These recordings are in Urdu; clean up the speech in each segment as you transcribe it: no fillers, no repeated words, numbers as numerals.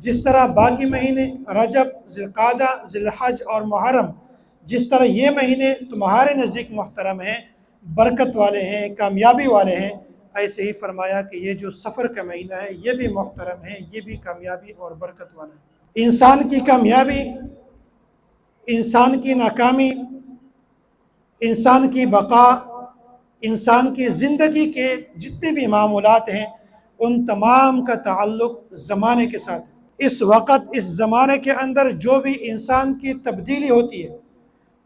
جس طرح باقی مہینے رجب، ذوالقعدہ، ذوالحج اور محرم، جس طرح یہ مہینے تمہارے نزدیک محترم ہیں، برکت والے ہیں، کامیابی والے ہیں، ایسے ہی فرمایا کہ یہ جو سفر کا مہینہ ہے یہ بھی محترم ہے، یہ بھی کامیابی اور برکت والا ہے۔ انسان کی کامیابی، انسان کی ناکامی، انسان کی بقا، انسان کی زندگی کے جتنے بھی معمولات ہیں ان تمام کا تعلق زمانے کے ساتھ ہے۔ اس وقت اس زمانے کے اندر جو بھی انسان کی تبدیلی ہوتی ہے،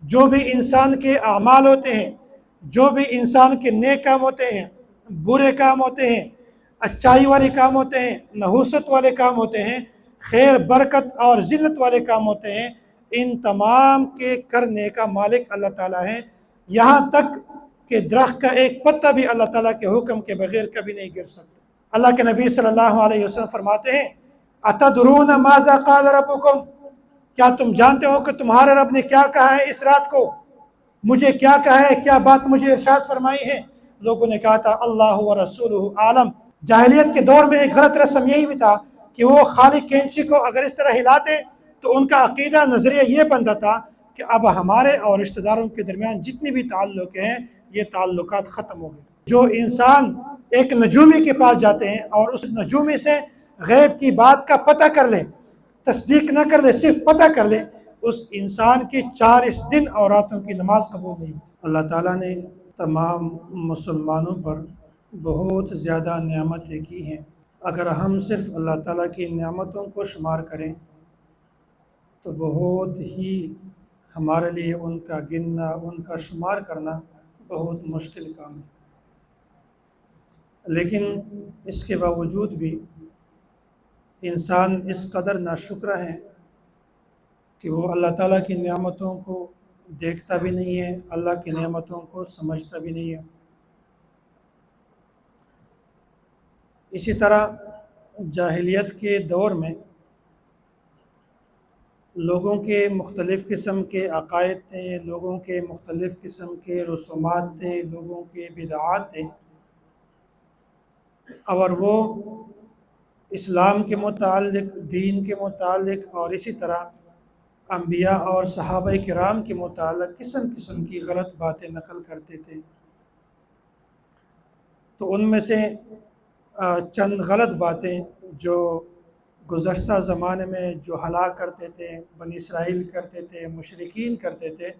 جو بھی انسان کے اعمال ہوتے ہیں، جو بھی انسان کے نیک کام ہوتے ہیں، برے کام ہوتے ہیں، اچائی والے کام ہوتے ہیں، نحوست والے کام ہوتے ہیں، خیر برکت اور ذلت والے کام ہوتے ہیں، ان تمام کے کرنے کا مالک اللہ تعالیٰ ہے۔ یہاں تک کہ درخت کا ایک پتا بھی اللہ تعالیٰ کے حکم کے بغیر کبھی نہیں گر سکتا۔ اللہ کے نبی صلی اللہ علیہ وسلم فرماتے ہیں اتدرون ماذا قال ربکم، کیا تم جانتے ہو کہ تمہارے رب نے کیا کہا ہے اس رات کو؟ مجھے کیا کہا ہے، کیا بات مجھے ارشاد فرمائی ہے؟ لوگوں نے کہا تھا اللہ و رسولہ عالم۔ جاہلیت کے دور میں ایک غلط رسم یہی بھی تھا کہ وہ خالی کینچی کو اگر اس طرح ہلاتے تو ان کا عقیدہ نظریہ یہ بنتا تھا کہ اب ہمارے اور رشتہ داروں کے درمیان جتنی بھی تعلق ہیں یہ تعلقات ختم ہو گئے۔ جو انسان ایک نجومی کے پاس جاتے ہیں اور اس نجومی سے غیب کی بات کا پتہ کر لیں، تصدیق نہ کر لیں، صرف پتہ کر لیں، اس انسان کی 40 دن اور راتوں کی نماز قبول نہیں۔ اللہ تعالیٰ نے تمام مسلمانوں پر بہت زیادہ نعمتیں کی ہیں۔ اگر ہم صرف اللہ تعالیٰ کی نعمتوں کو شمار کریں تو بہت ہی ہمارے لیے ان کا گننا، ان کا شمار کرنا بہت مشکل کام ہے۔ لیکن اس کے باوجود بھی انسان اس قدر ناشکر ہے کہ وہ اللہ تعالیٰ کی نعمتوں کو دیکھتا بھی نہیں ہے، اللہ کی نعمتوں کو سمجھتا بھی نہیں ہے۔ اسی طرح جاہلیت کے دور میں لوگوں کے مختلف قسم کے عقائد تھے، لوگوں کے مختلف قسم کے رسومات تھے، لوگوں کے بدعات تھے، اور وہ اسلام کے متعلق، دین کے متعلق اور اسی طرح انبیاء اور صحابہ کرام کے متعلق قسم قسم کی غلط باتیں نقل کرتے تھے۔ تو ان میں سے چند غلط باتیں جو گزشتہ زمانے میں جو ہلاک کرتے تھے، بنی اسرائیل کرتے تھے، مشرکین کرتے تھے،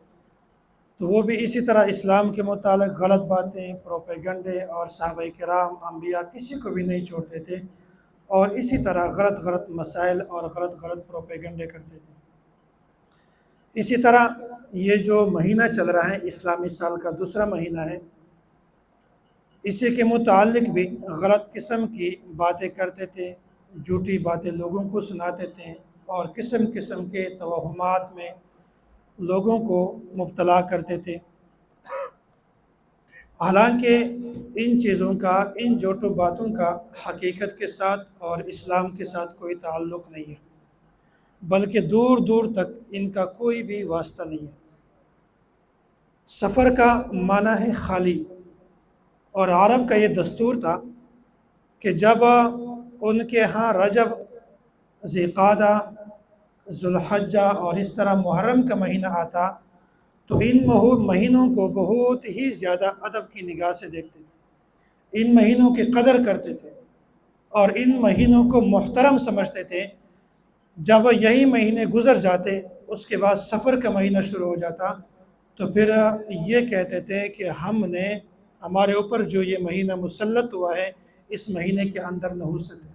تو وہ بھی اسی طرح اسلام کے متعلق غلط باتیں، پروپیگنڈے، اور صحابہ کرام، انبیاء کسی کو بھی نہیں چھوڑتے تھے، اور اسی طرح غلط غلط مسائل اور غلط غلط پروپیگنڈے کرتے تھے۔ اسی طرح یہ جو مہینہ چل رہا ہے اسلامی سال کا دوسرا مہینہ ہے، اسی کے متعلق بھی غلط قسم کی باتیں کرتے تھے، جھوٹی باتیں لوگوں کو سناتے تھے، اور قسم قسم کے توہمات میں لوگوں کو مبتلا کرتے تھے۔ حالانکہ ان چیزوں کا، ان جھوٹوں باتوں کا حقیقت کے ساتھ اور اسلام کے ساتھ کوئی تعلق نہیں ہے، بلکہ دور دور تک ان کا کوئی بھی واسطہ نہیں ہے۔ سفر کا معنی ہے خالی، اور عرب کا یہ دستور تھا کہ جب ان کے ہاں رجب، ذوالقعدہ، ذوالحجہ اور اس طرح محرم کا مہینہ آتا تو ان مہینوں کو بہت ہی زیادہ ادب کی نگاہ سے دیکھتے تھے، ان مہینوں کی قدر کرتے تھے اور ان مہینوں کو محترم سمجھتے تھے۔ جب یہی مہینے گزر جاتے، اس کے بعد سفر کا مہینہ شروع ہو جاتا، تو پھر یہ کہتے تھے کہ ہم نے، ہمارے اوپر جو یہ مہینہ مسلط ہوا ہے، اس مہینے کے اندر نحوست ہے۔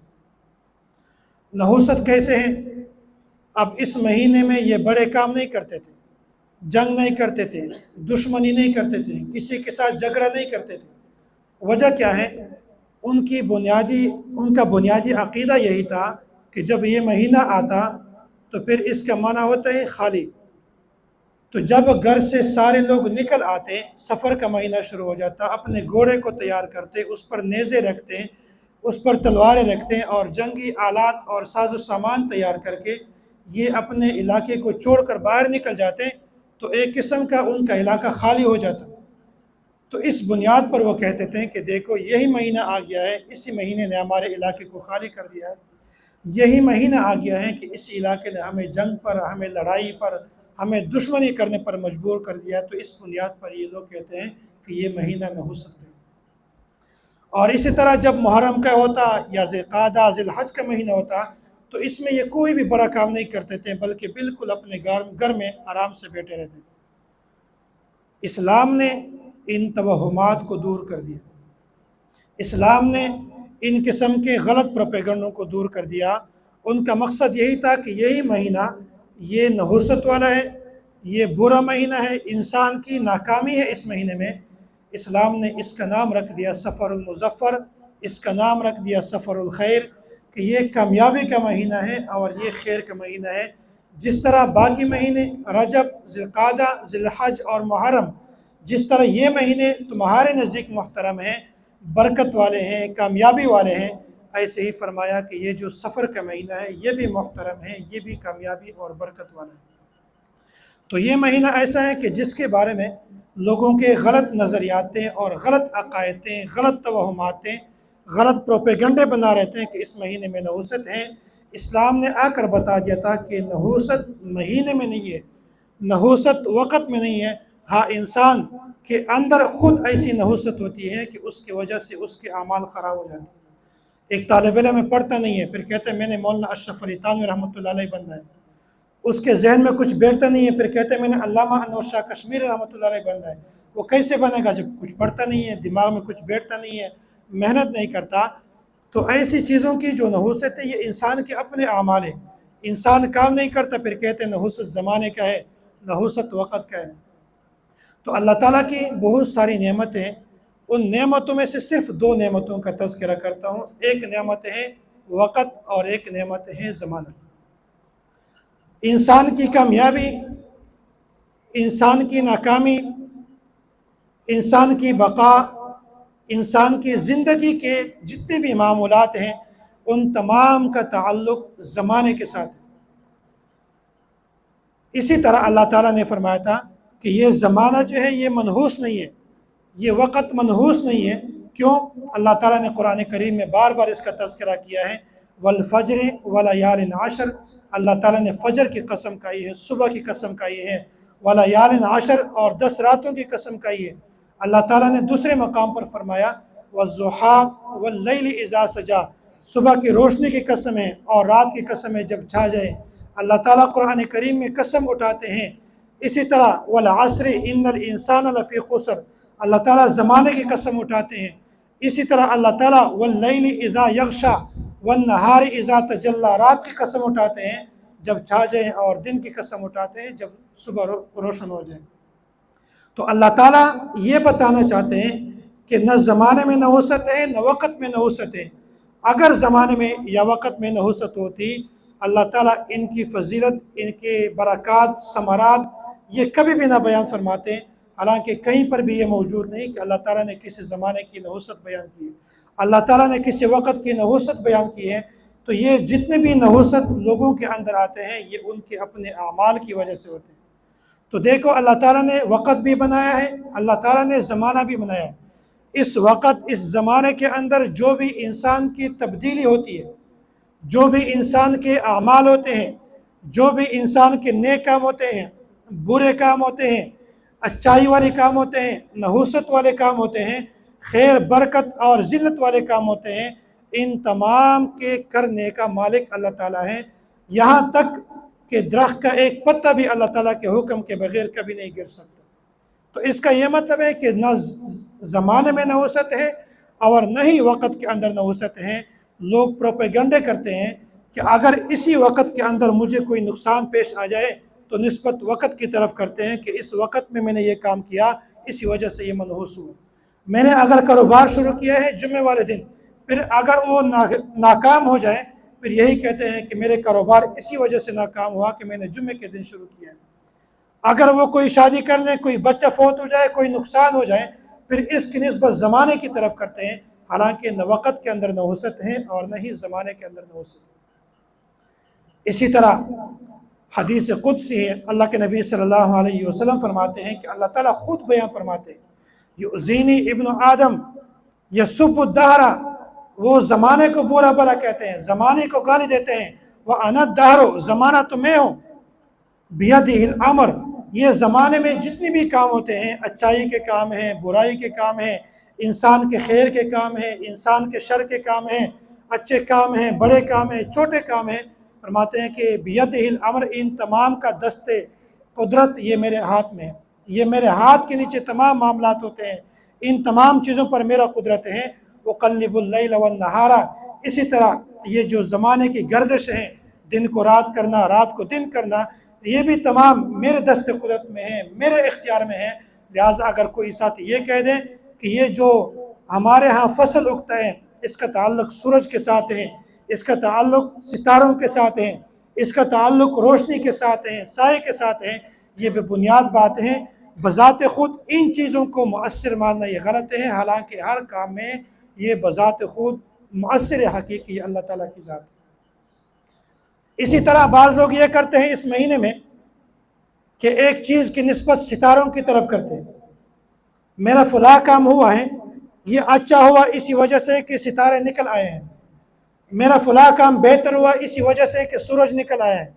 نحوست کیسے ہیں؟ اب اس مہینے میں یہ بڑے کام نہیں کرتے تھے، جنگ نہیں کرتے تھے، دشمنی نہیں کرتے تھے، کسی کے ساتھ جھگڑا نہیں کرتے تھے۔ وجہ کیا ہے؟ ان کا بنیادی عقیدہ یہی تھا کہ جب یہ مہینہ آتا تو پھر اس کا معنی ہوتا ہے خالی۔ تو جب گھر سے سارے لوگ نکل آتے، سفر کا مہینہ شروع ہو جاتا، اپنے گھوڑے کو تیار کرتے، اس پر نیزے رکھتے، اس پر تلواریں رکھتے اور جنگی آلات اور ساز و سامان تیار کر کے یہ اپنے علاقے کو چھوڑ کر باہر نکل جاتے، تو ایک قسم کا ان کا علاقہ خالی ہو جاتا۔ تو اس بنیاد پر وہ کہتے تھے کہ دیکھو یہی مہینہ آ گیا ہے، اسی مہینے نے ہمارے علاقے کو خالی کر دیا ہے، یہی مہینہ آ گیا ہے کہ اس علاقے نے ہمیں جنگ پر، ہمیں لڑائی پر، ہمیں دشمنی کرنے پر مجبور کر دیا، تو اس بنیاد پر یہ لوگ کہتے ہیں کہ یہ مہینہ نحوست ہے۔ اور اسی طرح جب محرم کا ہوتا یا ذوالقعدہ ذوالحج کا مہینہ ہوتا تو اس میں یہ کوئی بھی بڑا کام نہیں کرتے تھے، بلکہ بالکل اپنے گھر میں آرام سے بیٹھے رہتے تھے۔ اسلام نے ان توہمات کو دور کر دیا، اسلام نے ان قسم کے غلط پروپیگنڈوں کو دور کر دیا۔ ان کا مقصد یہی تھا کہ یہی مہینہ یہ نحوست والا ہے، یہ برا مہینہ ہے، انسان کی ناکامی ہے اس مہینے میں۔ اسلام نے اس کا نام رکھ دیا سفر المظفر، اس کا نام رکھ دیا سفر الخیر، کہ یہ کامیابی کا مہینہ ہے اور یہ خیر کا مہینہ ہے۔ جس طرح باقی مہینے رجب، ذوالقعدہ، ذوالحج اور محرم، جس طرح یہ مہینے تمہارے نزدیک محترم ہیں، برکت والے ہیں، کامیابی والے ہیں، ایسے ہی فرمایا کہ یہ جو سفر کا مہینہ ہے یہ بھی محترم ہے، یہ بھی کامیابی اور برکت والا ہے۔ تو یہ مہینہ ایسا ہے کہ جس کے بارے میں لوگوں کے غلط نظریاتیں اور غلط عقائدیں، غلط توہماتیں، غلط پروپیگنڈے بنا رہتے ہیں کہ اس مہینے میں نحوست ہیں۔ اسلام نے آ کر بتا دیا تھا کہ نحوست مہینے میں نہیں ہے، نحوست وقت میں نہیں ہے، ہاں انسان کے اندر خود ایسی نحوست ہوتی ہے کہ اس کی وجہ سے اس کے اعمال خراب ہو جاتے ہیں۔ ایک طالب علم میں پڑھتا نہیں ہے، پھر کہتے ہیں میں نے مولانا اشرف علی تھانوی رحمۃ اللہ علیہ بننا ہے، اس کے ذہن میں کچھ بیٹھتا نہیں ہے، پھر کہتے ہیں میں نے علامہ انور شاہ کشمیری رحمۃ اللہ علیہ بننا ہے۔ وہ کیسے بنے گا جب کچھ پڑھتا نہیں ہے، دماغ میں کچھ بیٹھتا نہیں ہے، محنت نہیں کرتا؟ تو ایسی چیزوں کی جو نحوست ہے یہ انسان کے اپنے اعمال ہیں، انسان کام نہیں کرتا پھر کہتے ہیں نحوست زمانے کا ہے، نحوست وقت کا ہے۔ تو اللہ تعالیٰ کی بہت ساری نعمتیں، ان نعمتوں میں سے صرف دو نعمتوں کا تذکرہ کرتا ہوں۔ ایک نعمت ہے وقت اور ایک نعمت ہے زمانہ۔ انسان کی کامیابی، انسان کی ناکامی، انسان کی بقا، انسان کی زندگی کے جتنے بھی معمولات ہیں ان تمام کا تعلق زمانے کے ساتھ ہے۔ اسی طرح اللہ تعالیٰ نے فرمایا تھا کہ یہ زمانہ جو ہے یہ منحوس نہیں ہے، یہ وقت منحوس نہیں ہے۔ کیوں؟ اللہ تعالیٰ نے قرآن کریم میں بار بار اس کا تذکرہ کیا ہے، والفجر ولیال عشر، اللہ تعالیٰ نے فجر کی قسم کہی ہے، صبح کی قسم کہی ہے، ولیال عشر، اور 10 راتوں کی قسم کہی ہے۔ اللہ تعالیٰ نے دوسرے مقام پر فرمایا والضحیٰ واللیل اذا سجا، صبح کی روشنی کی قسم ہے اور رات کی قسم ہے جب چھا جائے۔ اللہ تعالیٰ قرآن کریم میں قسم اٹھاتے ہیں۔ اسی طرح والعصر ان الانسان لفی خسر، اللہ تعالیٰ زمانے کی قسم اٹھاتے ہیں۔ اسی طرح اللہ تعالیٰ واللیل اذا یغشا والنہار اذا تجلی، رات کی قسم اٹھاتے ہیں جب چھا جائیں اور دن کی قسم اٹھاتے ہیں جب صبح روشن ہو جائے۔ تو اللہ تعالیٰ یہ بتانا چاہتے ہیں کہ نہ زمانے میں نحوست ہے نہ وقت میں نحوست ہے۔ اگر زمانے میں یا وقت میں نحوست ہوتی، اللہ تعالیٰ ان کی فضیلت، ان کے برکات، ثمرات یہ کبھی بھی نہ بیان فرماتے، حالانکہ کہیں پر بھی یہ موجود نہیں کہ اللہ تعالیٰ نے کسی زمانے کی نحوست بیان کی ہے، اللہ تعالیٰ نے کسی وقت کی نحوست بیان کی ہے۔ تو یہ جتنے بھی نحوست لوگوں کے اندر آتے ہیں یہ ان کے اپنے اعمال کی وجہ سے ہوتے ہیں۔ تو دیکھو اللہ تعالیٰ نے وقت بھی بنایا ہے، اللہ تعالیٰ نے زمانہ بھی بنایا ہے۔ اس وقت، اس زمانے کے اندر جو بھی انسان کی تبدیلی ہوتی ہے، جو بھی انسان کے اعمال ہوتے ہیں، جو بھی انسان کے نیک کام ہوتے ہیں، برے کام ہوتے ہیں، اچائی والے کام ہوتے ہیں، نحوست والے کام ہوتے ہیں، خیر، برکت اور ذلت والے کام ہوتے ہیں، ان تمام کے کرنے کا مالک اللہ تعالیٰ ہے۔ یہاں تک کہ درخت کا ایک پتا بھی اللہ تعالیٰ کے حکم کے بغیر کبھی نہیں گر سکتا۔ تو اس کا یہ مطلب ہے کہ نہ زمانے میں نحوست ہے اور نہ ہی وقت کے اندر نحوست ہے۔ لوگ پروپیگنڈے کرتے ہیں کہ اگر اسی وقت کے اندر مجھے کوئی نقصان پیش آ جائے تو نسبت وقت کی طرف کرتے ہیں کہ اس وقت میں نے یہ کام کیا، اسی وجہ سے یہ منحوس ہوا۔ میں نے اگر کاروبار شروع کیا ہے جمعے والے دن، پھر اگر وہ ناکام ہو جائے پھر یہی کہتے ہیں کہ میرے کاروبار اسی وجہ سے ناکام ہوا کہ میں نے جمعے کے دن شروع کیا ہے۔ اگر وہ کوئی شادی کر لیں، کوئی بچہ فوت ہو جائے، کوئی نقصان ہو جائے، پھر اس کی نسبت زمانے کی طرف کرتے ہیں، حالانکہ نہ وقت کے اندر نحوست ہے اور نہ ہی زمانے کے اندر نحوست ہے۔ اسی طرح حدیث قدسی ہے، اللہ کے نبی صلی اللہ علیہ وسلم فرماتے ہیں کہ اللہ تعالیٰ خود بیان فرماتے ہیں، یؤذینی ابن آدم یسب الدہر وہ زمانے کو برا بھلا کہتے ہیں، زمانے کو گالی دیتے ہیں، وہ انا دہرو، زمانہ تو میں ہوں، بیدہ الامر، یہ زمانے میں جتنی بھی کام ہوتے ہیں، اچائی کے کام ہیں، برائی کے کام ہیں، انسان کے خیر کے کام ہیں، انسان کے شر کے کام ہیں، اچھے کام ہیں، بڑے کام ہیں، چھوٹے کام ہیں، فرماتے ہیں کہ بیدہ الامر، ان تمام کا دست قدرت یہ میرے ہاتھ میں ہے، یہ میرے ہاتھ کے نیچے تمام معاملات ہوتے ہیں، ان تمام چیزوں پر میرا قدرت ہے، اقلب اللیل والنہار، اسی طرح یہ جو زمانے کی گردش ہیں، دن کو رات کرنا، رات کو دن کرنا، یہ بھی تمام میرے دست قدرت میں ہیں، میرے اختیار میں ہیں۔ لہٰذا اگر کوئی ساتھی یہ کہہ دیں کہ یہ جو ہمارے ہاں فصل اگتا ہے اس کا تعلق سورج کے ساتھ ہے، اس کا تعلق ستاروں کے ساتھ ہے، اس کا تعلق روشنی کے ساتھ ہے، سائے کے ساتھ ہے، یہ بے بنیاد بات ہے۔ بذات خود ان چیزوں کو مؤثر ماننا یہ غلط ہے، حالانکہ ہر کام میں یہ بذات خود مؤثر حقیقی اللہ تعالیٰ کی ذات ہے۔ اسی طرح بعض لوگ یہ کرتے ہیں اس مہینے میں کہ ایک چیز کی نسبت ستاروں کی طرف کرتے ہیں، میرا فلاں کام ہوا ہے، یہ اچھا ہوا اسی وجہ سے کہ ستارے نکل آئے ہیں، میرا فلاں کام بہتر ہوا اسی وجہ سے کہ سورج نکل آیا ہے،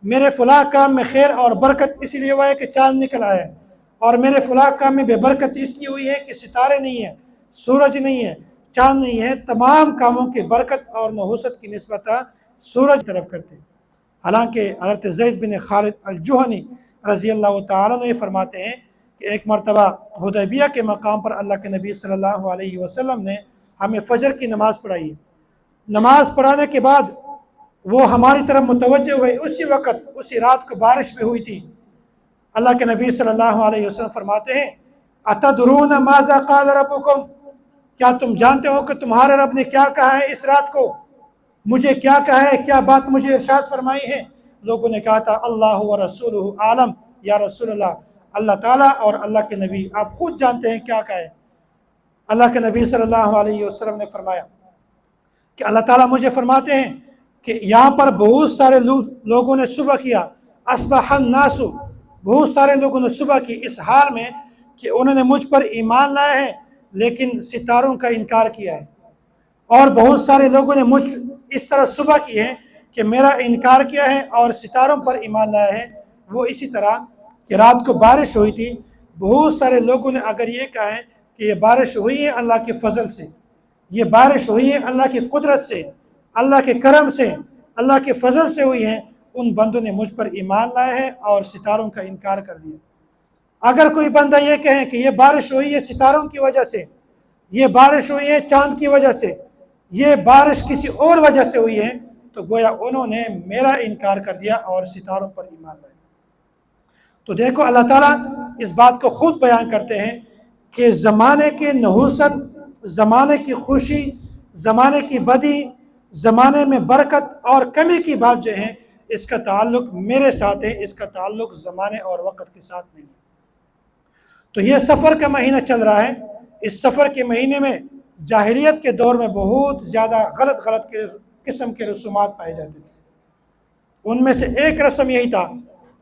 میرے فلاں کام میں خیر اور برکت اس لیے ہوا ہے کہ چاند نکل آیا ہے، اور میرے فلاں کام میں بے برکت اس لیے ہوئی ہے کہ ستارے نہیں ہیں، سورج نہیں ہے، چاند نہیں ہے۔ تمام کاموں کی برکت اور نحوست کی نسبت سورج کی طرف کرتے ہیں، حالانکہ حضرت زید بن خالد الجہنی رضی اللہ تعالیٰ عنہ فرماتے ہیں کہ ایک مرتبہ حدیبیہ کے مقام پر اللہ کے نبی صلی اللہ علیہ وسلم نے ہمیں فجر کی نماز پڑھائی ہے، نماز پڑھانے کے بعد وہ ہماری طرف متوجہ ہوئے، اسی وقت اسی رات کو بارش بھی ہوئی تھی۔ اللہ کے نبی صلی اللہ علیہ وسلم فرماتے ہیں اتدرون ماذا قال ربکم، کیا تم جانتے ہو کہ تمہارے رب نے کیا کہا ہے اس رات کو، مجھے کیا کہا ہے، کیا بات مجھے ارشاد فرمائی ہے؟ لوگوں نے کہا تھا اللہ و رسولہ عالم، یا رسول اللہ، اللہ تعالیٰ اور اللہ کے نبی آپ خود جانتے ہیں کیا کہا ہے۔ اللہ کے نبی صلی اللہ علیہ وسلم نے فرمایا کہ اللہ تعالیٰ مجھے فرماتے ہیں کہ یہاں پر بہت سارے لوگوں نے صبح کیا، اصبح الناس، بہت سارے لوگوں نے صبح کی اس حال میں کہ انہوں نے مجھ پر ایمان لایا ہے لیکن ستاروں کا انکار کیا ہے، اور بہت سارے لوگوں نے مجھ اس طرح صبح کی ہے کہ میرا انکار کیا ہے اور ستاروں پر ایمان لایا ہے۔ وہ اسی طرح کہ رات کو بارش ہوئی تھی، بہت سارے لوگوں نے اگر یہ کہا ہے کہ یہ بارش ہوئی ہے اللہ کے فضل سے، یہ بارش ہوئی ہے اللہ کی قدرت سے، اللہ کے کرم سے، اللہ کے فضل سے ہوئی ہے، ان بندوں نے مجھ پر ایمان لایا ہے اور ستاروں کا انکار کر دیا۔ اگر کوئی بندہ یہ کہے کہ یہ بارش ہوئی ہے ستاروں کی وجہ سے، یہ بارش ہوئی ہے چاند کی وجہ سے، یہ بارش کسی اور وجہ سے ہوئی ہے، تو گویا انہوں نے میرا انکار کر دیا اور ستاروں پر ایمان لایا۔ تو دیکھو اللہ تعالیٰ اس بات کو خود بیان کرتے ہیں کہ زمانے کے نحوست، زمانے کی خوشی، زمانے کی بدی، زمانے میں برکت اور کمی کی بات جو ہے اس کا تعلق میرے ساتھ ہے، اس کا تعلق زمانے اور وقت کے ساتھ نہیں ہے۔ تو یہ سفر کا مہینہ چل رہا ہے، اس سفر کے مہینے میں جاہلیت کے دور میں بہت زیادہ غلط قسم کے رسومات پائے جاتے تھے۔ ان میں سے ایک رسم یہی تھا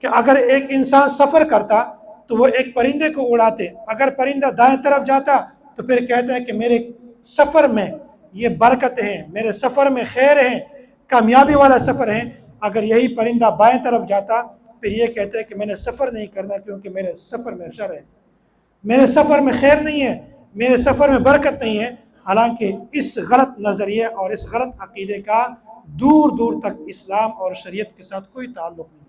کہ اگر ایک انسان سفر کرتا تو وہ ایک پرندے کو اڑاتے، اگر پرندہ دائیں طرف جاتا تو پھر کہتے ہیں کہ میرے سفر میں یہ برکت ہیں، میرے سفر میں خیر ہیں، کامیابی والا سفر ہے۔ اگر یہی پرندہ بائیں طرف جاتا پھر یہ کہتے ہیں کہ میں نے سفر نہیں کرنا کیونکہ میرے سفر میں شر ہے، میرے سفر میں خیر نہیں ہے، میرے سفر میں برکت نہیں ہے۔ حالانکہ اس غلط نظریے اور اس غلط عقیدے کا دور دور تک اسلام اور شریعت کے ساتھ کوئی تعلق نہیں۔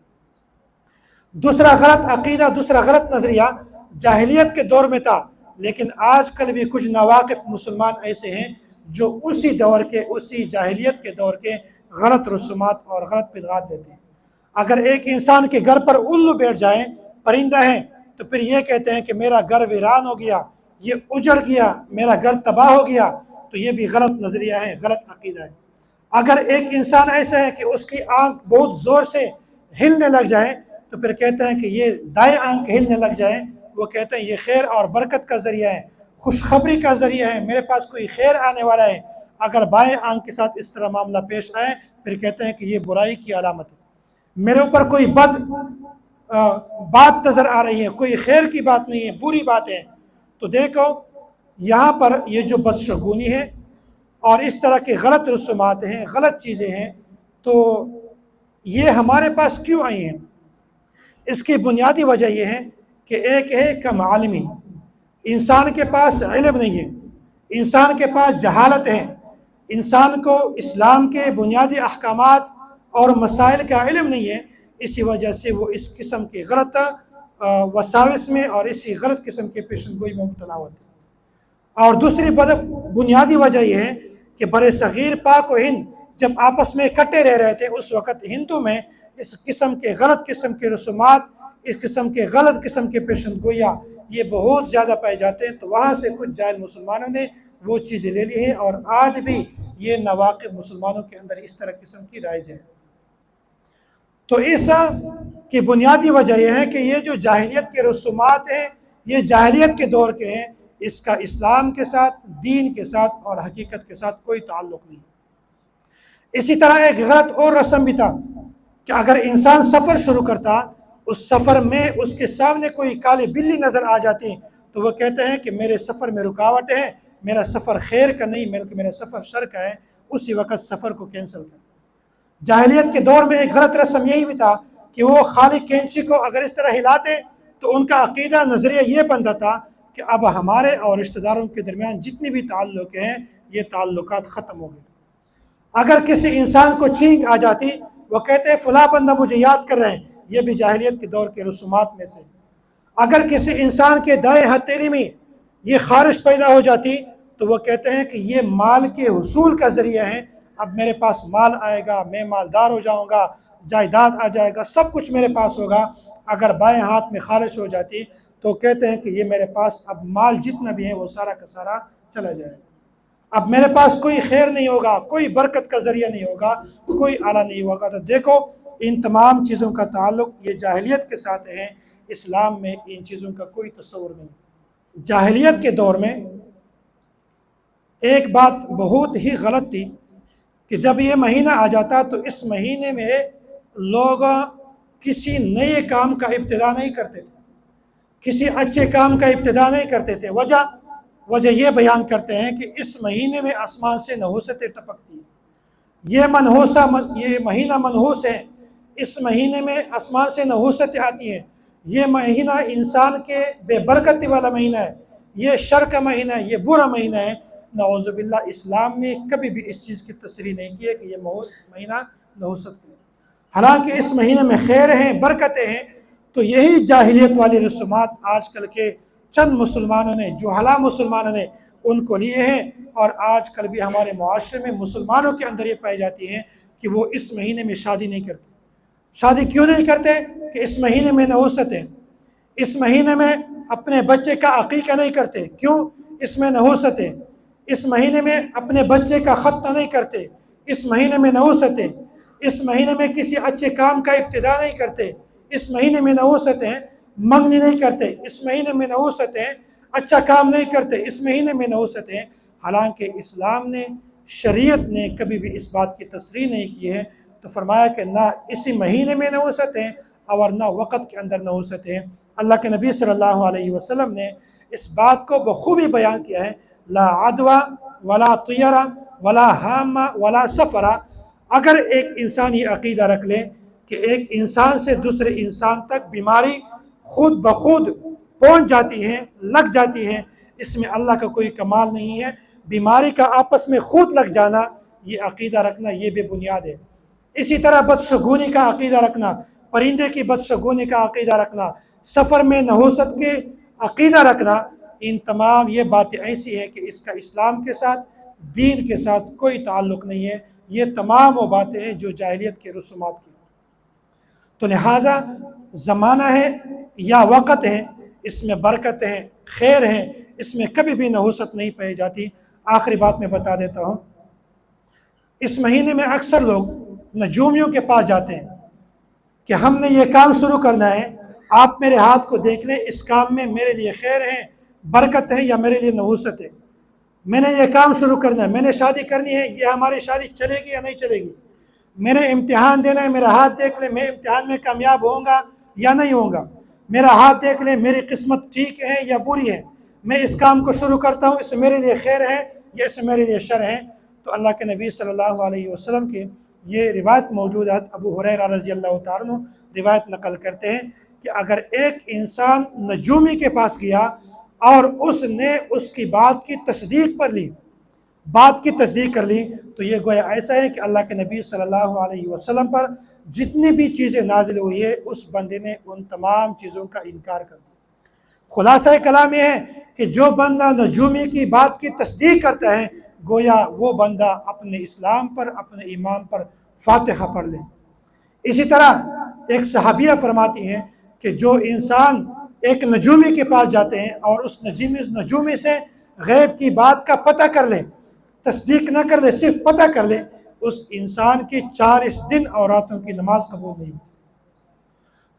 دوسرا غلط عقیدہ، دوسرا غلط نظریہ جاہلیت کے دور میں تھا، لیکن آج کل بھی کچھ ناواقف مسلمان ایسے ہیں جو اسی دور کے، اسی جاہلیت کے دور کے غلط رسومات اور غلط بدعات دیتے ہیں۔ اگر ایک انسان کے گھر پر الو بیٹھ جائیں، پرندہ ہے، تو پھر یہ کہتے ہیں کہ میرا گھر ویران ہو گیا، یہ اجڑ گیا، میرا گھر تباہ ہو گیا، تو یہ بھی غلط نظریہ ہے، غلط عقیدہ ہے۔ اگر ایک انسان ایسا ہے کہ اس کی آنکھ بہت زور سے ہلنے لگ جائے تو پھر کہتے ہیں کہ یہ دائیں آنکھ ہلنے لگ جائے، وہ کہتے ہیں یہ خیر اور برکت کا ذریعہ ہے، خوشخبری کا ذریعہ ہے، میرے پاس کوئی خیر آنے والا ہے۔ اگر بائیں آنکھ کے ساتھ اس طرح معاملہ پیش آئے پھر کہتے ہیں کہ یہ برائی کی علامت ہے، میرے اوپر کوئی بات نظر آ رہی ہے، کوئی خیر کی بات نہیں ہے، بری بات ہے۔ تو دیکھو یہاں پر یہ جو بدشگونی ہے اور اس طرح کے غلط رسومات ہیں، غلط چیزیں ہیں، تو یہ ہمارے پاس کیوں آئی ہیں؟ اس کی بنیادی وجہ یہ ہے کہ ایک ہے کم عالمی، انسان کے پاس علم نہیں ہے، انسان کے پاس جہالت ہے، انسان کو اسلام کے بنیادی احکامات اور مسائل کا علم نہیں ہے، اسی وجہ سے وہ اس قسم کی غلط وساوس میں اور اسی غلط قسم کے پیشن گوئی میں مبتلا ہوتے ہیں۔ اور دوسری بنیادی وجہ یہ ہے کہ بر صغیر پاک و ہند جب آپس میں اکٹھے رہ رہے تھے، اس وقت ہندو میں اس قسم کے غلط قسم کے رسومات، اس قسم کے غلط قسم کے پیشن گوئیاں یہ بہت زیادہ پائے جاتے ہیں، تو وہاں سے کچھ جاہل مسلمانوں نے وہ چیزیں لے لی ہیں، اور آج بھی یہ نواقب مسلمانوں کے اندر اس طرح قسم کی رائج ہے۔ تو اس کی بنیادی وجہ یہ ہے کہ یہ جو جاہلیت کے رسومات ہیں، یہ جاہلیت کے دور کے ہیں، اس کا اسلام کے ساتھ، دین کے ساتھ اور حقیقت کے ساتھ کوئی تعلق نہیں۔ اسی طرح ایک غلط اور رسم بھی تھا کہ اگر انسان سفر شروع کرتا، اس سفر میں اس کے سامنے کوئی کالی بلی نظر آ جاتی تو وہ کہتے ہیں کہ میرے سفر میں رکاوٹ ہے، میرا سفر خیر کا نہیں بلکہ میرا سفر شر کا ہے، اسی وقت سفر کو کینسل کر۔ جاہلیت کے دور میں ایک غلط رسم یہی بھی تھا کہ وہ خالی کینچی کو اگر اس طرح ہلاتے تو ان کا عقیدہ نظریہ یہ بنتا تھا کہ اب ہمارے اور رشتہ داروں کے درمیان جتنی بھی تعلق ہیں یہ تعلقات ختم ہو گئے۔ اگر کسی انسان کو چھینک آ جاتی، وہ کہتے ہیں فلاں بندہ مجھے یاد کر رہے ہیں، یہ بھی جاہلیت کے دور کے رسومات میں سے۔ اگر کسی انسان کے دائیں ہتھیلی میں یہ خارش پیدا ہو جاتی تو وہ کہتے ہیں کہ یہ مال کے حصول کا ذریعہ ہے، اب میرے پاس مال آئے گا، میں مالدار ہو جاؤں گا، جائیداد آ جائے گا، سب کچھ میرے پاس ہوگا۔ اگر بائیں ہاتھ میں خارش ہو جاتی تو کہتے ہیں کہ یہ میرے پاس اب مال جتنا بھی ہے وہ سارا کا سارا چلا جائے گا، اب میرے پاس کوئی خیر نہیں ہوگا، کوئی برکت کا ذریعہ نہیں ہوگا، کوئی آلہ نہیں ہوگا۔ تو دیکھو ان تمام چیزوں کا تعلق یہ جاہلیت کے ساتھ ہے، اسلام میں ان چیزوں کا کوئی تصور نہیں۔ جاہلیت کے دور میں ایک بات بہت ہی غلط تھی کہ جب یہ مہینہ آ جاتا تو اس مہینے میں لوگ کسی نئے کام کا ابتدا نہیں کرتے تھے، کسی اچھے کام کا ابتدا نہیں کرتے تھے۔ وجہ یہ بیان کرتے ہیں کہ اس مہینے میں آسمان سے نحوستیں ٹپکتی ہیں، یہ مہینہ منحوس ہے، اس مہینے میں آسمان سے نحوستیں آتی ہیں، یہ مہینہ انسان کے بے برکتی والا مہینہ ہے، یہ شر کا مہینہ ہے، یہ برا مہینہ ہے۔ نعوذ باللہ، اسلام نے کبھی بھی اس چیز کی تصریح نہیں کی ہے کہ یہ مہینہ نحوست ہے۔ حالانکہ اس مہینے میں خیر ہیں، برکتیں ہیں، تو یہی جاہلیت والی رسومات آج کل کے چند مسلمانوں نے، جہلا مسلمانوں نے ان کو لیے ہیں، اور آج کل بھی ہمارے معاشرے میں مسلمانوں کے اندر یہ پائی جاتی ہیں کہ وہ اس مہینے میں شادی نہیں کرتے۔ شادی کیوں نہیں کرتے؟ کہ اس مہینے میں نحوست ہے، اس مہینے میں اپنے بچے کا عقیقہ نہیں کرتے، کیوں؟ اس میں نحوست ہے۔ اس مہینے میں اپنے بچے کا ختنہ نہیں کرتے، اس مہینے میں نحوست ہے۔ اس مہینے میں کسی اچھے کام کا ابتدا نہیں کرتے، اس مہینے میں نحوست ہے۔ منگنی نہیں کرتے، اس مہینے میں نحوست ہے۔ اچھا کام نہیں کرتے، اس مہینے میں نحوست ہے۔ حالانکہ اسلام نے، شریعت نے کبھی بھی اس بات کی تصریح نہیں کی ہے، تو فرمایا کہ نہ اسی مہینے میں نحوست ہے اور نہ وقت کے اندر نحوست ہے۔ اللہ کے نبی صلی اللہ علیہ وسلم نے اس بات کو بخوبی بیان کیا ہے، لا عدوى ولا طیرہ ولا حامہ ولا سفرہ۔ اگر ایک انسان یہ عقیدہ رکھ لے کہ ایک انسان سے دوسرے انسان تک بیماری خود بخود پہنچ جاتی ہے، لگ جاتی ہے، اس میں اللہ کا کوئی کمال نہیں ہے۔ بیماری کا آپس میں خود لگ جانا، یہ عقیدہ رکھنا یہ بے بنیاد ہے۔ اسی طرح بدشگونی کا عقیدہ رکھنا، پرندے کی بدشگونی کا عقیدہ رکھنا، سفر میں نحوست کے عقیدہ رکھنا، ان تمام یہ باتیں ایسی ہیں کہ اس کا اسلام کے ساتھ، دین کے ساتھ کوئی تعلق نہیں ہے۔ یہ تمام وہ باتیں ہیں جو جاہلیت کے رسومات کی۔ تو لہٰذا زمانہ ہے یا وقت ہے، اس میں برکت ہے، خیر ہے، اس میں کبھی بھی نحوست نہیں پائی جاتی۔ آخری بات میں بتا دیتا ہوں، اس مہینے میں اکثر لوگ نجومیوں کے پاس جاتے ہیں کہ ہم نے یہ کام شروع کرنا ہے، آپ میرے ہاتھ کو دیکھ لیں، اس کام میں میرے لیے خیر ہے، برکت ہے یا میرے لیے نحوست ہے، میں نے یہ کام شروع کرنا ہے، میں نے شادی کرنی ہے، یہ ہماری شادی چلے گی یا نہیں چلے گی، میں نے امتحان دینا ہے، میرا ہاتھ دیکھ لیں میں امتحان میں کامیاب ہوں گا یا نہیں ہوں گا، میرا ہاتھ دیکھ لیں میری قسمت ٹھیک ہے یا بری ہے، میں اس کام کو شروع کرتا ہوں، اس سے میرے لیے خیر ہے یا اس سے میرے لیے شر ہے۔ تو اللہ کے نبی صلی اللہ علیہ وسلم کے یہ روایت موجود ہے، ابو ہریرہ رضی اللہ تعالیٰ عنہ روایت نقل کرتے ہیں کہ اگر ایک انسان نجومی کے پاس گیا اور اس نے اس کی بات کی تصدیق کر لی تو یہ گویا ایسا ہے کہ اللہ کے نبی صلی اللہ علیہ وسلم پر جتنی بھی چیزیں نازل ہوئی ہے اس بندے نے ان تمام چیزوں کا انکار کر دیا۔ خلاصہ کلام یہ ہے کہ جو بندہ نجومی کی بات کی تصدیق کرتا ہے گویا وہ بندہ اپنے اسلام پر، اپنے ایمان پر فاتحہ پڑھ لے۔ اسی طرح ایک صحابیہ فرماتی ہیں کہ جو انسان ایک نجومی کے پاس جاتے ہیں اور اس نجومی سے غیب کی بات کا پتہ کر لے، تصدیق نہ کر لے، صرف پتہ کر لے، اس انسان کی 40 دن اور راتوں کی نماز قبول نہیں ہوتی۔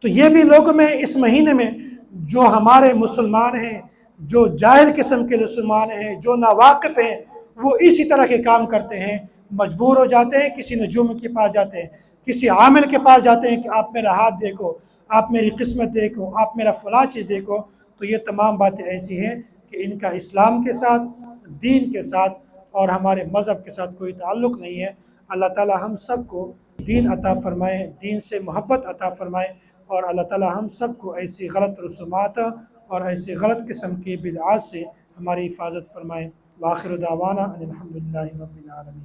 تو یہ بھی لوگوں میں اس مہینے میں جو ہمارے مسلمان ہیں، جو جاہل قسم کے مسلمان ہیں، جو ناواقف ہیں، وہ اسی طرح کے کام کرتے ہیں، مجبور ہو جاتے ہیں، کسی نجوم کے پاس جاتے ہیں، کسی عامل کے پاس جاتے ہیں کہ آپ میرا ہاتھ دیکھو، آپ میری قسمت دیکھو، آپ میرا فلاں چیز دیکھو۔ تو یہ تمام باتیں ایسی ہیں کہ ان کا اسلام کے ساتھ، دین کے ساتھ اور ہمارے مذہب کے ساتھ کوئی تعلق نہیں ہے۔ اللہ تعالی ہم سب کو دین عطا فرمائے، دین سے محبت عطا فرمائے، اور اللہ تعالی ہم سب کو ایسی غلط رسومات اور ایسی غلط قسم کی بدعات سے ہماری حفاظت فرمائے۔ وآخر دعوانا ان الحمد للہ رب العالمین۔